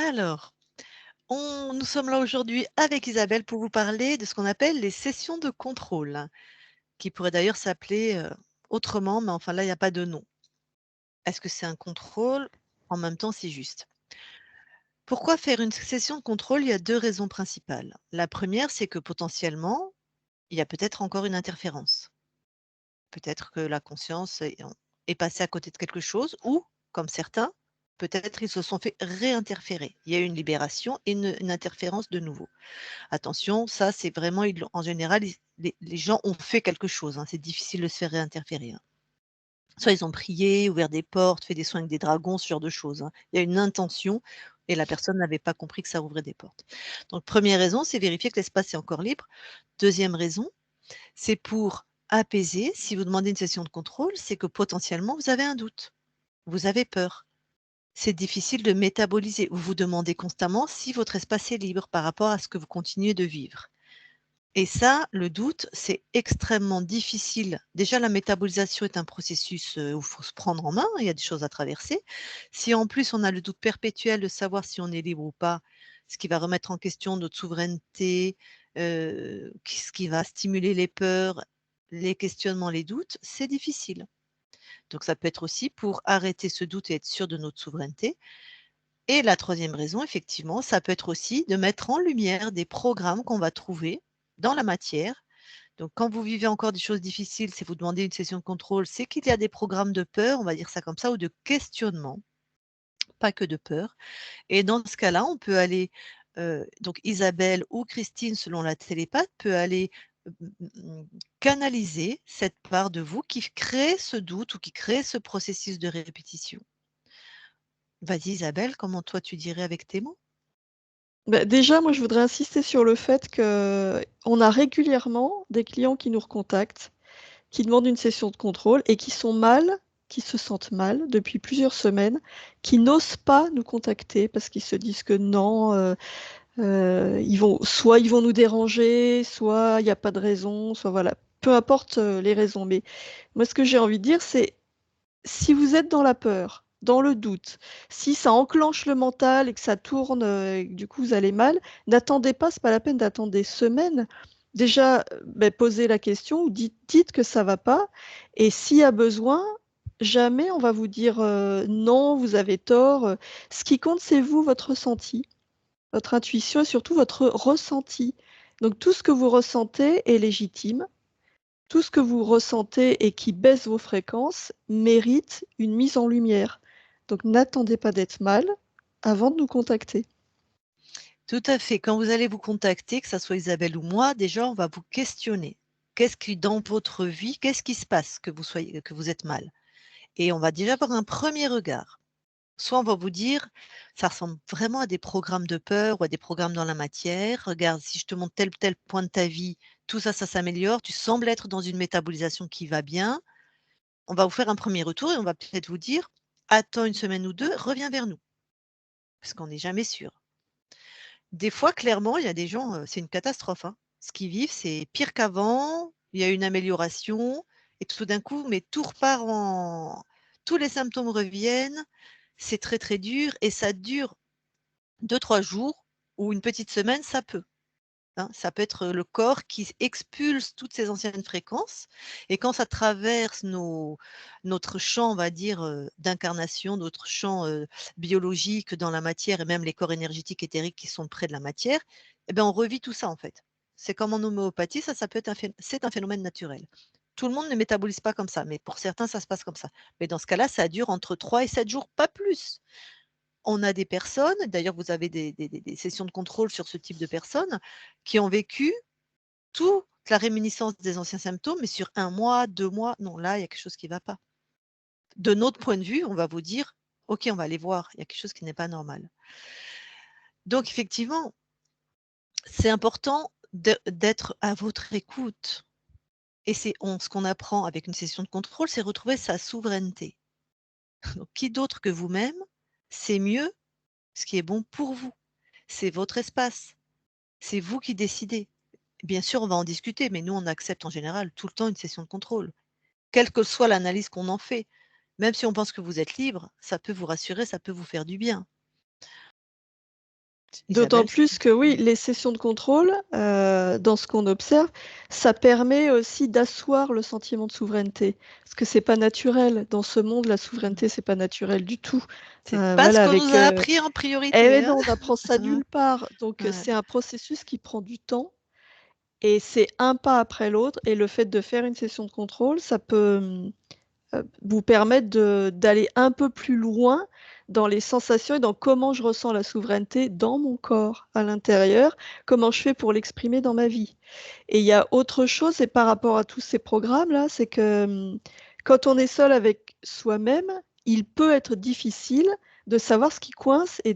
Alors, nous sommes là aujourd'hui avec Isabelle pour vous parler de ce qu'on appelle les sessions de contrôle, qui pourraient d'ailleurs s'appeler autrement, mais enfin là, il n'y a pas de nom. Est-ce que c'est un contrôle? En même temps, c'est juste. Pourquoi faire une session de contrôle? Il y a deux raisons principales. La première, c'est que potentiellement, il y a peut-être encore une interférence. Peut-être que la conscience est passée à côté de quelque chose ou, comme certains, peut-être ils se sont fait réinterférer. Il y a eu une libération et une interférence de nouveau. Attention, ça c'est vraiment, en général, les gens ont fait quelque chose, hein, c'est difficile de se faire réinterférer, hein. Soit ils ont prié, ouvert des portes, fait des soins avec des dragons, ce genre de choses, hein. Il y a une intention et la personne n'avait pas compris que ça ouvrait des portes. Donc première raison, c'est vérifier que l'espace est encore libre. Deuxième raison, c'est pour apaiser. Si vous demandez une session de contrôle, c'est que potentiellement vous avez un doute, vous avez peur. C'est difficile de métaboliser. Vous vous demandez constamment si votre espace est libre par rapport à ce que vous continuez de vivre. Et ça, le doute, c'est extrêmement difficile. Déjà, la métabolisation est un processus où il faut se prendre en main, il y a des choses à traverser. Si en plus on a le doute perpétuel de savoir si on est libre ou pas, ce qui va remettre en question notre souveraineté, ce qui va stimuler les peurs, les questionnements, les doutes, c'est difficile. Donc ça peut être aussi pour arrêter ce doute et être sûr de notre souveraineté. Et la troisième raison, effectivement, ça peut être aussi de mettre en lumière des programmes qu'on va trouver dans la matière. Donc, quand vous vivez encore des choses difficiles, si vous demandez une session de contrôle, c'est qu'il y a des programmes de peur, on va dire ça comme ça, ou de questionnement, pas que de peur. Et dans ce cas-là, on peut aller, donc Isabelle ou Christine, selon la télépathe, peut aller m- m- canaliser cette part de vous qui crée ce doute ou qui crée ce processus de répétition. Vas-y Isabelle, comment toi tu dirais avec tes mots? Bah, déjà, moi, je voudrais insister sur le fait qu'on a régulièrement des clients qui nous recontactent, qui demandent une session de contrôle et qui se sentent mal depuis plusieurs semaines, qui n'osent pas nous contacter parce qu'ils se disent que non, ils vont nous déranger, soit il y a pas de raison, soit voilà, peu importe, les raisons. Mais moi, ce que j'ai envie de dire, c'est si vous êtes dans la peur, dans le doute, si ça enclenche le mental et que ça tourne, et que du coup vous allez mal, n'attendez pas, c'est pas la peine d'attendre des semaines. Déjà, posez la question ou dites que ça va pas et s'il y a besoin, jamais on va vous dire, «Non, vous avez tort», Ce qui compte, c'est vous, votre ressenti, votre intuition et surtout votre ressenti. Donc tout ce que vous ressentez est légitime. Tout ce que vous ressentez et qui baisse vos fréquences mérite une mise en lumière. Donc n'attendez pas d'être mal avant de nous contacter. Tout à fait. Quand vous allez vous contacter, que ça soit Isabelle ou moi, déjà, on va vous questionner. Qu'est-ce qui, dans votre vie, qu'est-ce qui se passe que vous êtes mal? Et on va déjà avoir un premier regard. Soit on va vous dire, ça ressemble vraiment à des programmes de peur ou à des programmes dans la matière. Regarde, si je te montre tel point de ta vie, tout ça, ça s'améliore. Tu sembles être dans une métabolisation qui va bien. On va vous faire un premier retour et on va peut-être vous dire, attends une semaine ou deux, reviens vers nous, parce qu'on n'est jamais sûr. Des fois, clairement, il y a des gens, c'est une catastrophe, hein. Ce qu'ils vivent, c'est pire qu'avant, il y a une amélioration et tout d'un coup, mais tout repart en tous les symptômes reviennent, c'est très, très dur et ça dure 2, 3 jours ou une petite semaine, ça peut, hein. Ça peut être, le corps qui expulse toutes ces anciennes fréquences et quand ça traverse notre champ, on va dire, d'incarnation, notre champ, biologique dans la matière et même les corps énergétiques éthériques qui sont près de la matière, et ben, on revit tout ça, en fait. C'est comme en homéopathie, ça peut être c'est un phénomène naturel. Tout le monde ne métabolise pas comme ça, mais pour certains, ça se passe comme ça. Mais dans ce cas-là, ça dure entre 3 et 7 jours, pas plus. On a des personnes, d'ailleurs vous avez des sessions de contrôle sur ce type de personnes, qui ont vécu toute la réminiscence des anciens symptômes, mais sur 1 mois, 2 mois, non, là, il y a quelque chose qui ne va pas. De notre point de vue, on va vous dire: «OK, on va aller voir, il y a quelque chose qui n'est pas normal». Donc effectivement, c'est important d'être à votre écoute et ce qu'on apprend avec une session de contrôle, c'est retrouver sa souveraineté. Donc qui d'autre que vous-même sait mieux ce qui est bon pour vous? C'est votre espace, c'est vous qui décidez. Bien sûr, on va en discuter, mais nous, on accepte en général tout le temps une session de contrôle. Quelle que soit l'analyse qu'on en fait. Même si on pense que vous êtes libre, ça peut vous rassurer, ça peut vous faire du bien. D'autant Isabelle, c'est plus que oui, les sessions de contrôle, dans ce qu'on observe, ça permet aussi d'asseoir le sentiment de souveraineté. Parce que c'est pas naturel. Dans ce monde, la souveraineté, c'est pas naturel du tout. c'est pas ce Voilà, qu'on nous avec, a appris en eh priorité, hein. non, on apprend ça Ouais, nulle part. Donc, ouais. c'est un processus qui prend du temps et c'est un pas après l'autre et le fait de faire une session de contrôle, ça peut, vous permettre d'aller un peu plus loin dans les sensations et dans comment je ressens la souveraineté dans mon corps, à l'intérieur, comment je fais pour l'exprimer dans ma vie. Et il y a autre chose et par rapport à tous ces programmes-là, c'est que, quand on est seul avec soi-même, il peut être difficile de savoir ce qui coince et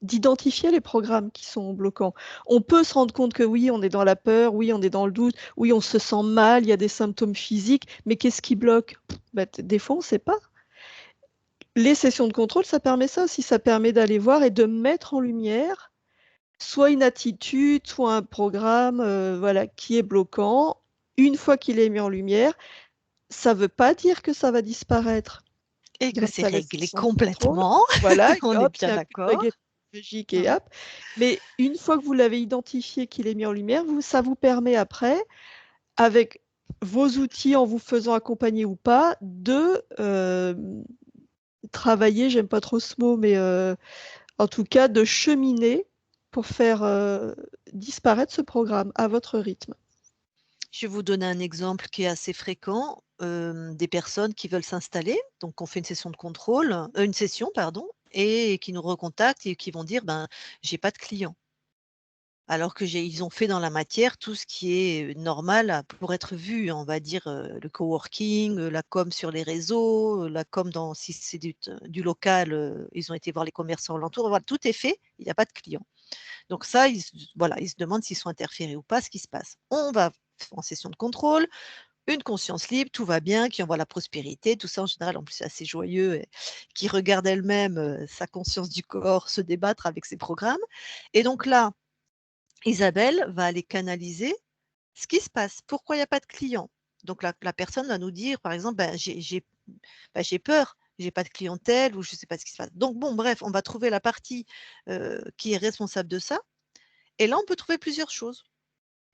d'identifier les programmes qui sont bloquants. On peut se rendre compte que oui, on est dans la peur, oui, on est dans le doute, oui, on se sent mal, il y a des symptômes physiques, mais qu'est-ce qui bloque? Bah, des fois, on ne sait pas. Les sessions de contrôle, ça permet ça aussi, ça permet d'aller voir et de mettre en lumière soit une attitude, soit un programme, voilà, qui est bloquant. Une fois qu'il est mis en lumière, ça ne veut pas dire que ça va disparaître Et que grâce c'est à la réglé session de contrôle. complètement, Voilà, on est hop, il bien y a plus de d'accord. baguette magique et Ouais. hop. Mais une fois que vous l'avez identifié, qu'il est mis en lumière, ça vous permet après, avec vos outils, en vous faisant accompagner ou pas, de, travailler, j'aime pas trop ce mot, mais en tout cas de cheminer pour faire, disparaître ce programme à votre rythme. Je vais vous donner un exemple qui est assez fréquent, des personnes qui veulent s'installer, donc on fait une session de contrôle, une session pardon et qui nous recontactent et qui vont dire: «Ben, j'ai pas de clients». Alors que ils ont fait dans la matière tout ce qui est, normal pour être vu, on va dire, le coworking, la com sur les réseaux, la com dans si c'est du local, ils ont été voir les commerçants alentours, voilà, tout est fait, il y a pas de clients. Donc ça, ils se demandent s'ils sont interférés ou pas, ce qui se passe. On va en session de contrôle, une conscience libre, tout va bien, qui envoie la prospérité, tout ça en général, en plus c'est assez joyeux et qui regarde elle-même, sa conscience du corps se débattre avec ses programmes et donc là, Isabelle va aller canaliser ce qui se passe. Pourquoi il y a pas de clients? Donc la personne va nous dire, par exemple: «Ben, j'ai peur, j'ai pas de clientèle» ou je ne sais pas ce qui se passe. Donc bon, bref, on va trouver la partie, qui est responsable de ça et là, on peut trouver plusieurs choses.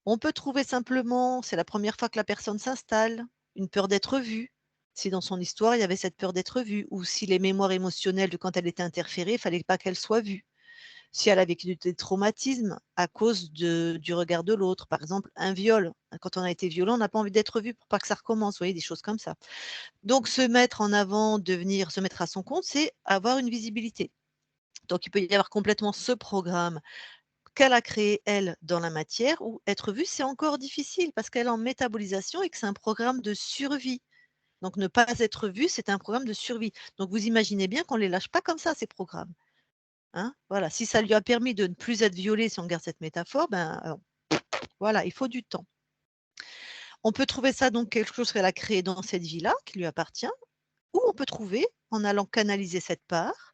On peut trouver simplement, c'est la première fois que la personne s'installe, une peur d'être vue. Si dans son histoire, il y avait cette peur d'être vue ou si les mémoires émotionnelles de quand elle était interférée, il fallait pas qu'elle soit vue. Si elle a vécu des traumatismes à cause du regard de l'autre, par exemple un viol, quand on a été violent, on n'a pas envie d'être vu pour pas que ça recommence, vous voyez? Des choses comme ça. Donc se mettre en avant, devenir se mettre à son compte, c'est avoir une visibilité. Donc il peut y avoir complètement ce programme qu'elle a créé elle dans la matière ou être vue, c'est encore difficile parce qu'elle est en métabolisation et que c'est un programme de survie. Donc ne pas être vue, c'est un programme de survie. Donc vous imaginez bien qu'on ne les lâche pas comme ça ces programmes. Hein, voilà, si ça lui a permis de ne plus être violée, si on garde cette métaphore, ben, voilà, il faut du temps. On peut trouver ça donc quelque chose qu'elle a créé dans cette vie-là, qui lui appartient, ou on peut trouver, en allant canaliser cette part,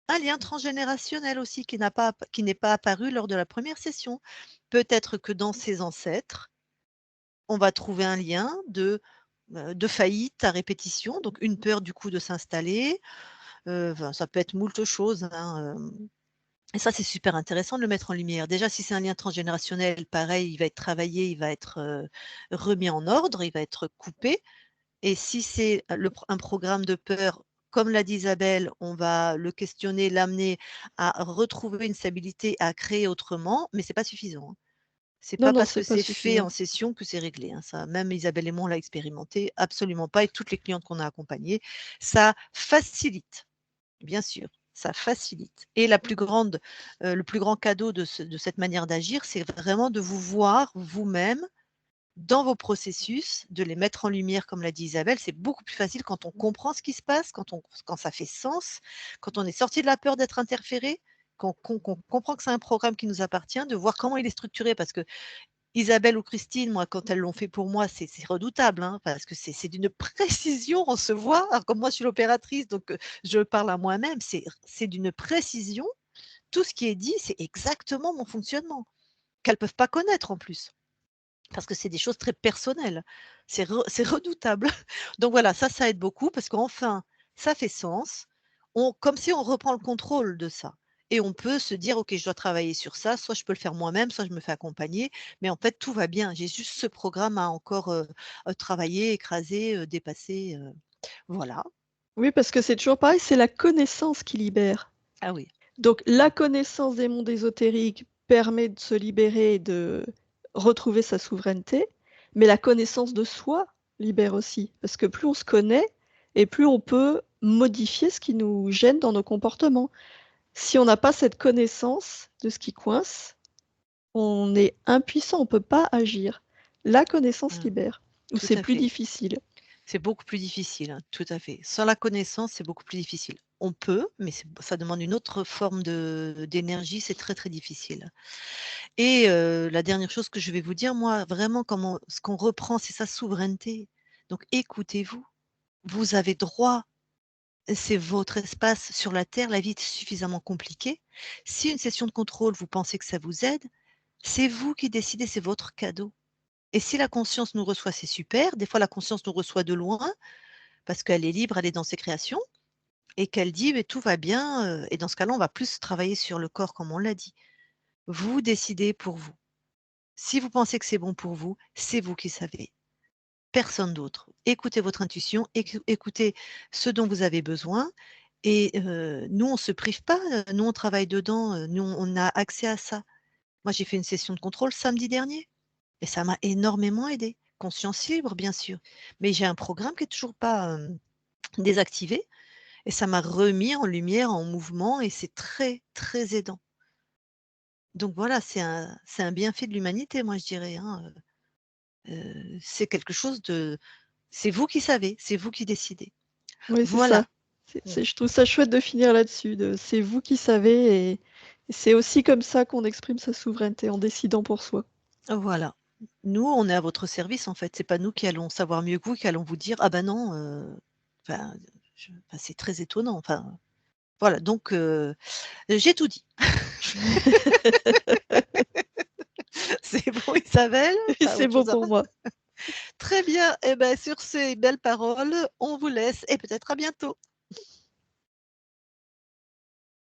un lien transgénérationnel aussi qui n'est pas apparu lors de la première session. Peut-être que dans ses ancêtres, on va trouver un lien de faillite à répétition, donc une peur du coup de s'installer, enfin ça peut être moult choses, hein, et ça, c'est super intéressant de le mettre en lumière. Déjà, si c'est un lien transgénérationnel, pareil, il va être travaillé, il va être, remis en ordre, il va être coupé et si c'est un programme de peur, comme l'a dit Isabelle, on va le questionner, l'amener à retrouver une stabilité, à créer autrement, mais c'est pas suffisant, hein. C'est Non, pas non, parce que c'est pas c'est fait suffisant. en session que c'est réglé, hein. Ça, même Isabelle et moi, on l'a expérimenté, absolument pas et toutes les clientes qu'on a accompagnées. Ça facilite. Bien sûr, ça facilite et le plus grand cadeau de cette manière d'agir, c'est vraiment de vous voir vous-même dans vos processus, de les mettre en lumière comme l'a dit Isabelle. C'est beaucoup plus facile quand on comprend ce qui se passe, quand ça fait sens, quand on est sorti de la peur d'être interféré, qu'on comprend que c'est un programme qui nous appartient, de voir comment il est structuré parce que Isabelle ou Christine, moi, quand elles l'ont fait pour moi, c'est redoutable, hein, parce que c'est d'une précision, on se voit. Alors comme moi, je suis l'opératrice, donc je parle à moi-même, c'est d'une précision. Tout ce qui est dit, c'est exactement mon fonctionnement, qu'elles peuvent pas connaître en plus, parce que c'est des choses très personnelles. C'est redoutable. Donc voilà, ça aide beaucoup parce qu'enfin, ça fait sens. Comme si on reprend le contrôle de ça et on peut se dire: «OK, je dois travailler sur ça, soit je peux le faire moi-même, soit je me fais accompagner, mais en fait, tout va bien. J'ai juste ce programme à encore, travailler, écraser, dépasser», voilà. Oui, parce que c'est toujours pareil, c'est la connaissance qui libère. Ah oui. Donc la connaissance des mondes ésotériques permet de se libérer et de retrouver sa souveraineté, mais la connaissance de soi libère aussi. Parce que plus on se connaît et plus on peut modifier ce qui nous gêne dans nos comportements. Si on n'a pas cette connaissance de ce qui coince, on est impuissant, on ne peut pas agir. La connaissance Mmh, libère, ou tout c'est à plus fait. difficile. C'est beaucoup plus difficile, hein, tout à fait. Sans la connaissance, c'est beaucoup plus difficile. On peut, mais ça demande une autre forme d'énergie, c'est très, très difficile. Et la dernière chose que je vais vous dire, moi, vraiment, comment ce qu'on reprend, c'est sa souveraineté. Donc écoutez-vous. Vous avez droit, c'est votre espace sur la terre, la vie est suffisamment compliquée. Si une session de contrôle, vous pensez que ça vous aide, c'est vous qui décidez, c'est votre cadeau. Et si la conscience nous reçoit, c'est super. Des fois, la conscience nous reçoit de loin parce qu'elle est libre, elle est dans ses créations et qu'elle dit: «Beh, tout va bien», et dans ce cas-là, on va plus travailler sur le corps comme on l'a dit. Vous décidez pour vous. Si vous pensez que c'est bon pour vous, c'est vous qui savez, personne d'autre. Écoutez votre intuition, écoutez ce dont vous avez besoin et nous, on se prive pas, nous, on travaille dedans, nous, on a accès à ça. Moi, j'ai fait une session de contrôle samedi dernier et ça m'a énormément aidée. Conscience libre, bien sûr, mais j'ai un programme qui est toujours pas, désactivé. Et ça m'a remis en lumière, en mouvement et c'est très, très aidant. Donc voilà, c'est un bienfait de l'humanité, moi je dirais, hein, c'est quelque chose de c'est vous qui savez, c'est vous qui décidez. Oui, c'est ça. Voilà. Mmh. Je trouve ça chouette de finir là-dessus, de c'est vous qui savez et c'est aussi comme ça qu'on exprime sa souveraineté, en décidant pour soi. Voilà. Nous, on est à votre service en fait, c'est pas nous qui allons savoir mieux que vous, qui allons vous dire: «Ah bah non», enfin, c'est très étonnant, enfin, voilà donc j'ai tout dit. C'est bon Isabelle? Tu C'est autre bon chose à pour moi. Très bien et ben, sur ces belles paroles, on vous laisse et peut-être à bientôt.